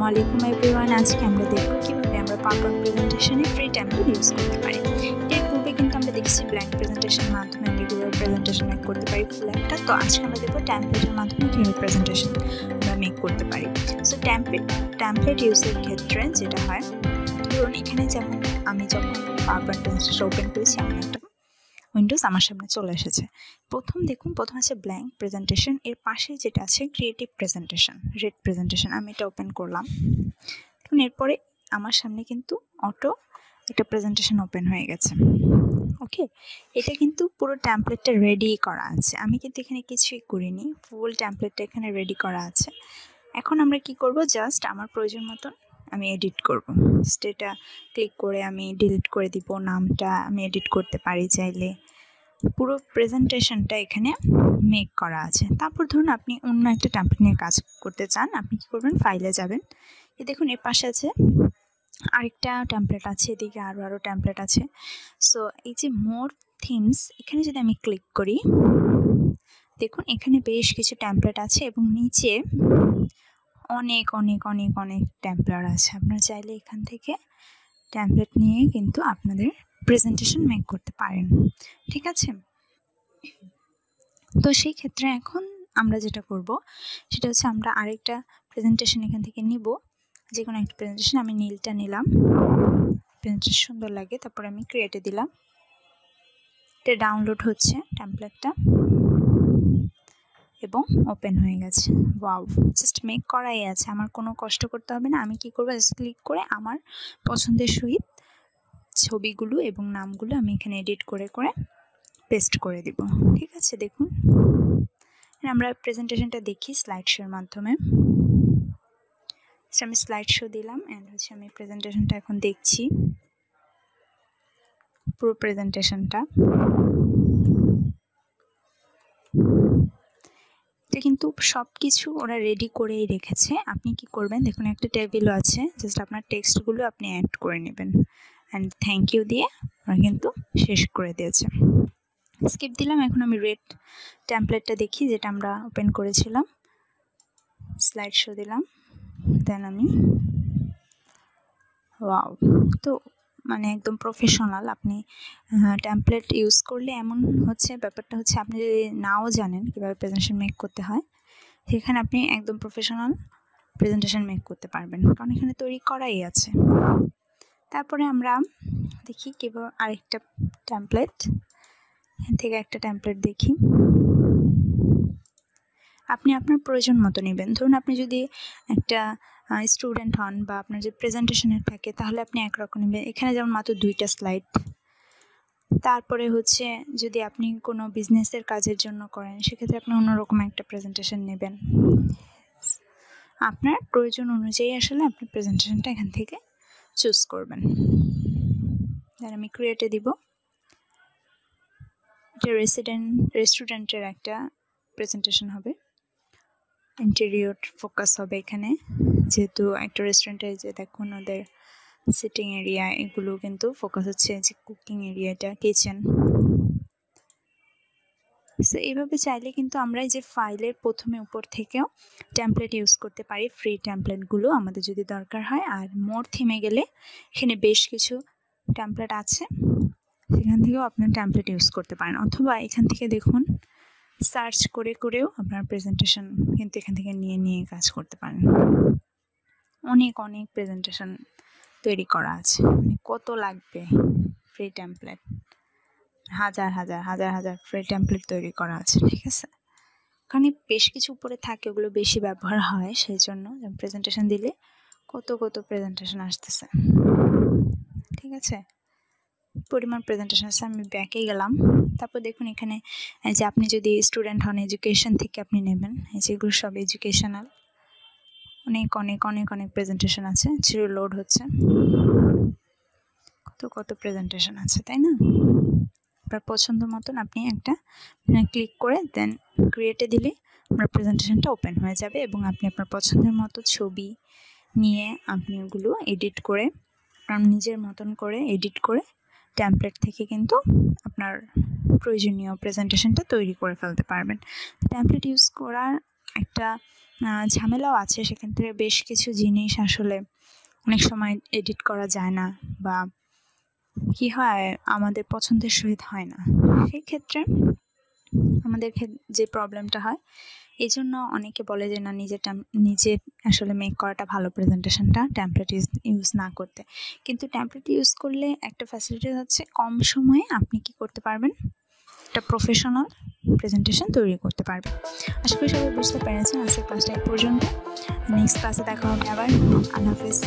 আসসালামু আলাইকুম এভরিওয়ান। আজকে আমরা দেখব কিভাবে আমরা পাওয়ারপয়েন্ট প্রেজেন্টেশনে ফ্রি টেমপ্লেট ইউজ করতে পারি। এর পূর্বে কিন্তু আমরা দেখেছি ব্ল্যাঙ্ক প্রেজেন্টেশনের মাধ্যমে আমরা কিভাবে প্রেজেন্টেশন মেক করতে পারি ফুল একটা। তো আজকে আমরা দেখব টেমপ্লেটের মাধ্যমে কিভাবে প্রেজেন্টেশন আমরা মেক করতে পারি। সো টেমপ্লেট ইউজের ক্ষেত্রে যেটা হয়, ধরুন এখানে যেমন আমি যখন পাওয়ারপয়েন্ট প্রেজেন্টেশন ওপেন করেছি এমন একটা উইন্ডোজ আমার সামনে চলে এসেছে। প্রথম আছে ব্ল্যাঙ্ক প্রেজেন্টেশন, এর পাশে যেটা আছে ক্রিয়েটিভ প্রেজেন্টেশন, রেড প্রেজেন্টেশন। আমি এটা ওপেন করলাম, এখন এরপরে আমার সামনে কিন্তু অটো একটা প্রেজেন্টেশন ওপেন হয়ে গেছে। ওকে, এটা কিন্তু পুরো টেমপ্লেটটা রেডি করা আছে, আমি কিন্তু এখানে কিছুই করিনি, ফুল টেমপ্লেটটা এখানে রেডি করা আছে। এখন আমরা কি করব, জাস্ট আমার প্রয়োজন মতন আমি এডিট করব। এটা ক্লিক করে আমি ডিলিট করে দিব, নামটা আমি এডিট করতে পারি চাইলে। পুরো প্রেজেন্টেশনটা এখানে মেক করা আছে। তারপর ধরুন আপনি অন্য একটা টেমপ্লেট নিয়ে কাজ করতে চান, আপনি কি করবেন, ফাইলে যাবেন, এই দেখুন এর পাশে আছে আরেকটা টেমপ্লেট আছে, এদিকে আরও টেমপ্লেট আছে। সো এই যে মোর থিমস, এখানে যদি আমি ক্লিক করি, দেখুন এখানে বেশ কিছু টেমপ্লেট আছে এবং নিচে অনেক অনেক অনেক অনেক টেমপ্লেট আছে। আপনারা চাইলে এখান থেকে টেমপ্লেট নিয়ে কিন্তু আপনাদের প্রেজেন্টেশন মেক করতে পারেন, ঠিক আছে। তো সেই ক্ষেত্রে এখন আমরা যেটা করব সেটা হচ্ছে আমরা আরেকটা প্রেজেন্টেশন এখান থেকে নিব, যে কোনো একটা প্রেজেন্টেশন। আমি নীলটা নিলাম, প্রেজেন্টেশন সুন্দর লাগে, তারপর আমি ক্রিয়েটে দিলাম, এটা ডাউনলোড হচ্ছে টেমপ্লেটটা এবং ওপেন হয়ে গেছে। ওয়াও, জাস্ট মেক করাই আছে, আমার কোনো কষ্ট করতে হবে না। আমি কি করব, জাস্ট ক্লিক করে আমার পছন্দের সহিত ছবিগুলো এবং নামগুলো আমি এখানে এডিট করে করে পেস্ট করে দিব, ঠিক আছে। দেখুন আমরা প্রেজেন্টেশনটা দেখি স্লাইড শোর মাধ্যমে। আমি স্লাইড শো দিলাম অ্যান্ড হচ্ছে আমি প্রেজেন্টেশনটা এখন দেখছি, পুরো প্রেজেন্টেশনটা। এটা কিন্তু সব কিছু ওরা রেডি করেই রেখেছে। আপনি কি করবেন, দেখুন একটা টেবিলও আছে, জাস্ট আপনার টেক্সটগুলো আপনি অ্যাড করে নেবেন অ্যান্ড থ্যাংক ইউ দিয়ে ওরা কিন্তু শেষ করে দিয়েছে। স্কিপ দিলাম। এখন আমি রেড টেমপ্লেটটা দেখি, যেটা আমরা ওপেন করেছিলাম, স্লাইড শো দিলাম, দেন আমি ওয়াও। তো মানে একদম প্রফেশনাল। আপনি টেমপ্লেট ইউজ করলে এমন হচ্ছে, ব্যাপারটা হচ্ছে আপনি যদি নাও জানেন কীভাবে প্রেজেন্টেশন মেক করতে হয়, সেখানে আপনি একদম প্রফেশনাল প্রেজেন্টেশন মেক করতে পারবেন, কারণ এখানে তৈরি করাই আছে। তারপরে আমরা দেখি কীভাবে আরেকটা টেমপ্লেট, এখান থেকে একটা টেমপ্লেট দেখি। আপনি আপনার প্রয়োজন মতো নেবেন। ধরুন আপনি যদি একটা স্টুডেন্ট হন বা আপনার যে প্রেজেন্টেশনের থাকে, তাহলে আপনি একরকম নেবেন। এখানে যেমন মাত্র 2টা স্লাইড। তারপরে হচ্ছে যদি আপনি কোনো বিজনেসের কাজের জন্য করেন, সেক্ষেত্রে আপনি অন্যরকম একটা প্রেজেন্টেশন নেবেন। আপনার প্রয়োজন অনুযায়ী আসলে আপনি প্রেজেন্টেশনটা এখান থেকে চুজ করবেন। দেন আমি ক্রিয়েটে দিব। এটা রেস্টুরেন্টের একটা প্রেজেন্টেশন হবে, ইন্টেরিয়র ফোকাস হবে এখানে, যেহেতু একটা রেস্টুরেন্টের যে দেখুন ওদের সিটিং এরিয়া, এগুলো কিন্তু ফোকাস হচ্ছে যে কুকিং এরিয়াটা, কিচেন। সো এইভাবে চাইলে কিন্তু আমরা এই যে ফাইলের প্রথমে উপর থেকেও টেমপ্লেট ইউজ করতে পারি, ফ্রি টেমপ্লেটগুলো আমাদের যদি দরকার হয়। আর মোর থিমে গেলে এখানে বেশ কিছু টেমপ্লেট আছে, সেখান থেকেও আপনার টেমপ্লেট ইউজ করতে পারেন, অথবা এখান থেকে দেখুন সার্চ করে করেও আপনার প্রেজেন্টেশন কিন্তু এখান থেকে নিয়ে নিয়ে কাজ করতে পারেন। অনেক অনেক প্রেজেন্টেশন তৈরি করা আছে, কত লাগবে ফ্রি টেমপ্লেট, হাজার হাজার হাজার হাজার ফ্রি টেমপ্লেট তৈরি করা আছে, ঠিক আছে। ওখানে বেশ কিছু উপরে থাকে, ওগুলো বেশি ব্যবহার হয়, সেই জন্য প্রেজেন্টেশন দিলে কত কত প্রেজেন্টেশন আসতেছে, ঠিক আছে। পরিমাণ প্রেজেন্টেশন আছে। আমি ব্যাকে গেলাম, তারপর দেখুন এখানে যে আপনি যদি স্টুডেন্ট হন, এডুকেশন থেকে আপনি নেবেন, এই যেগুলো সব এডুকেশনাল, অনেক অনেক অনেক অনেক প্রেজেন্টেশন আছে, জিরো লোড হচ্ছে, কত কত প্রেজেন্টেশন আছে, তাই না। আপনার পছন্দ মতন আপনি একটা ক্লিক করে দেন ক্রিয়েটে দিলে আপনার প্রেজেন্টেশনটা ওপেন হয়ে যাবে এবং আপনি আপনার পছন্দের মতো ছবি নিয়ে আপনি ওগুলো এডিট করে আপনার নিজের মতন করে এডিট করে টেমপ্লেট থেকে কিন্তু আপনার প্রয়োজনীয় প্রেজেন্টেশনটা তৈরি করে ফেলতে পারবেন। টেমপ্লেট ইউজ করার একটা ঝামেলাও আছে, সেক্ষেত্রে বেশ কিছু জিনিস আসলে অনেক সময় এডিট করা যায় না বা কি হয় আমাদের পছন্দের সহিত হয় না। সেই ক্ষেত্রে আমাদের যে প্রবলেমটা হয়, এই জন্য অনেকে বলে যে না, নিজে আসলে মেক করাটা ভালো প্রেজেন্টেশনটা টেমপ্লেট ইউজ না করতে। কিন্তু টেমপ্লেট ইউজ করলে একটা ফ্যাসিলিটি হচ্ছে কম সময়ে আপনি কি করতে পারবেন, একটা প্রফেশনাল প্রেজেন্টেশন তৈরি করতে পারবেন। আশা করি সবাই বুঝতে পেরেছেন। আজকের ক্লাসটা এই পর্যন্ত। নেক্সট ক্লাসে দেখা হবে আবার। আল্লাহ হাফিজ।